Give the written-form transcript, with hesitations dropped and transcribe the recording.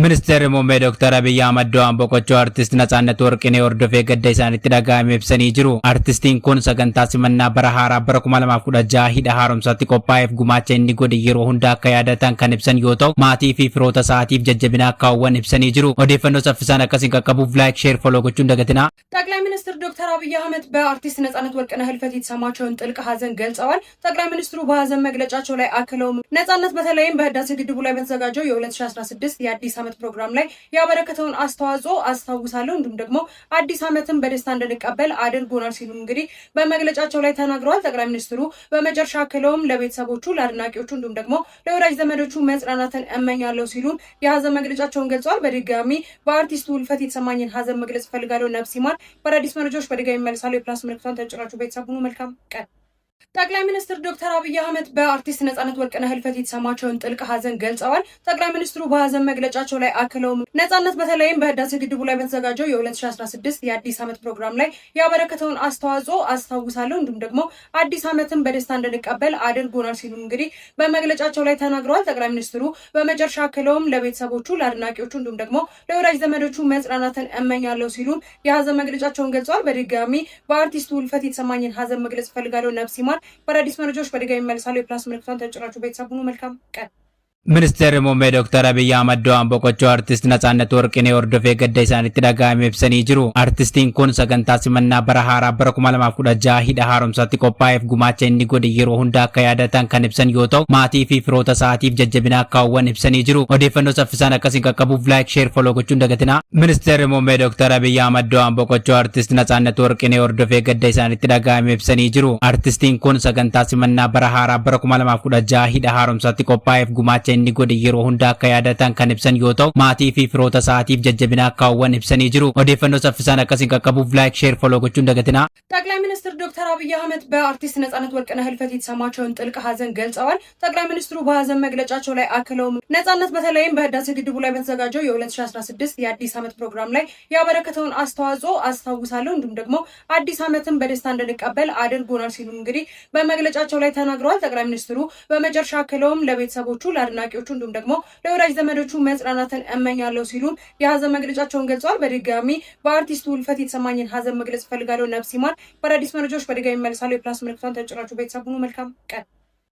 ሚኒስትር ሙሜ ዶክተር አብይ አህመድ ዶ'aan boqochuu artist Natsaannat Warqinee hordofee gadda isaanitti dhaga'ame ibsanii jiru. Artistiin kun sagantaa simannaa bara haaraa bara 2016 hidha haaromsaatti qophaa'eef gumaacha inni godhe yeroo hunda akka yaadatan kan ibsan yoo ta'u, maatii fi firoota isaatiif jajjabina akka hawwan ibsanii jiru. Odeeffannoo saffisaan akkasiin qaqqabuuf laayik ሼር ፎሎ gochuun dagatina. ጠቅላይ ሚኒስትር ዶክተር አብይ አህመድ በአርቲስት ነጻነት ወርቅነህ ህልፈት የተሰማቸውን ጥልቅ ሐዘን ገልጸዋል። ጠቅላይ ሚኒስትሩ በሐዘን መግለጫቸው ላይ አክለውም ነጻነት በተለይም በህዳሴ ግድቡ ላይ በተዘጋጀው የ2016 የአዲስ ዓመት ፕሮግራም ላይ ያበረከተውን አስተዋጽኦ አስታውሳለሁ፣ እንዲሁም ደግሞ አዲስ ዓመትን በደስታ እንድንቀበል አድርጎናል ሲሉ እንግዲህ በመግለጫቸው ላይ ተናግረዋል። ጠቅላይ ሚኒስትሩ በመጨረሻ አክለውም ለቤተሰቦቹ፣ ለአድናቂዎቹ እንዲሁም ደግሞ ለወዳጅ ዘመዶቹ መጽናናትን እመኛለሁ ሲሉ የሐዘን መግለጫቸውን ገልጸዋል። በድጋሚ በአርቲስቱ ህልፈት የተሰማኝን ሐዘን መግለጽ ፈልጋለሁ። ነፍስ ይማር። በአዲስ መረጃዎች በድጋሚ ይመለሳሉ። የፕላስ ምልክቷን ተጭናችሁ ቤተሰብ ሁኑ። መልካም ቀን። ጠቅላይ ሚኒስትር ዶክተር አብይ አህመድ በአርቲስት ነጻነት ወርቅነህ ህልፈት የተሰማቸውን ጥልቅ ሐዘን ገልጸዋል። ጠቅላይ ሚኒስትሩ በሐዘን መግለጫቸው ላይ አክለውም ነጻነት በተለይም በህዳሴ ግድቡ ላይ በተዘጋጀው የ2016 የአዲስ ዓመት ፕሮግራም ላይ ያበረከተውን አስተዋጽኦ አስታውሳለሁ፣ እንዲሁም ደግሞ አዲስ ዓመትን በደስታ እንድንቀበል አድርጎናል ሲሉ እንግዲህ በመግለጫቸው ላይ ተናግረዋል። ጠቅላይ ሚኒስትሩ በመጨረሻ አክለውም ለቤተሰቦቹ፣ ለአድናቂዎቹ እንዲሁም ደግሞ ለወዳጅ ዘመዶቹ መጽናናትን እመኛለሁ ሲሉ የሐዘን መግለጫቸውን ገልጸዋል። በድጋሚ በአርቲስቱ ህልፈት የተሰማኝን ሐዘን መግለጽ ፈልጋለሁ። ነፍስ ይማር። በአዲስ መረጃዎች በድጋሚ ይመለሳሉ። የፕላስ ምልክቷን ተጭናችሁ ቤተሰብ ሁኑ። መልካም ቀን። ሚኒስትር ሙሜ ዶክተር አብይ አህመድ ዶ'aan boqochuu artist Natsaannat Warqinee hordofee gadda isaanitti dhaga'ame ibsanii jiru. Artistiin kun sagantaa simannaa bara haaraa bara 2016 hidha haaromsaatti qophaa'eef gumaacha inni godhe yeroo hunda akka yaadatan kan ibsan yoo ta'u, maatii fi firoota isaatiif jajjabina akka hawwan ibsanii jiru. Odeeffannoo saffisaan akkasiin qaqqabuuf laayik ሼር ፎሎ gochuun dagatina. Miኒስትር mummee Dr. Abiy Ahmad do'aan boqochuu artist Natsaannat Warqinee hordofee gadda isaanitti dhaga'ame ibsanii jiru. Artistiin kun sagantaa simannaa bara haaraa bara 2016 hidha haaromsaatti qophaa'eef gumaacha inni godhe yeroo hunda akka yaadatan kan ibsan yoo ta'u, maatii fi firoota isaatiif jajjabina akka hawwan ibsanii jiru. Odeeffannoo saffisaan akkasiin qaqqabuuf laayik ሼር ፎሎ gochuun dagatina. ጠቅላይ ሚኒስትር ዶክተር አብይ አህመድ በአርቲስት ነጻነት ወርቅነህ ህልፈት የተሰማቸውን ጥልቅ ሐዘን ገልጸዋል። ጠቅላይ ሚኒስትሩ በሐዘን መግለጫቸው ላይ አክለውም ነጻነት በተለይም በህዳሴ ግድቡ ላይ በተዘጋጀው የ2016 የአዲስ ዓመት ፕሮግራም ላይ ያበረከተውን አስተዋጽኦ አስታውሳለሁ፣ እንዲሁም ደግሞ አዲስ ዓመትን በደስታ እንድንቀበል አድርጎናል ሲሉ እንግዲህ በመግለጫቸው ላይ ተናግረዋል። ጠቅላይ ሚኒስትሩ በመጨረሻ አክለውም ለቤተሰቦቹ፣ ለአድናቂዎቹ እንዲሁም ደግሞ ለወዳጅ ዘመዶቹ መጽናናትን እመኛለሁ ሲሉ የሐዘን መግለጫቸውን ገልጸዋል። በድጋሚ በአርቲስቱ ህልፈት የተሰማኝን ሐዘን መግለጽ ፈልጋለሁ። ነፍስ ይማር። በአዲስ መረጃዎች በድጋሚ ይመለሳሉ። የፕላስ ምልክቷን ተጭናችሁ ቤተሰብ ሁኑ። መልካም ቀን።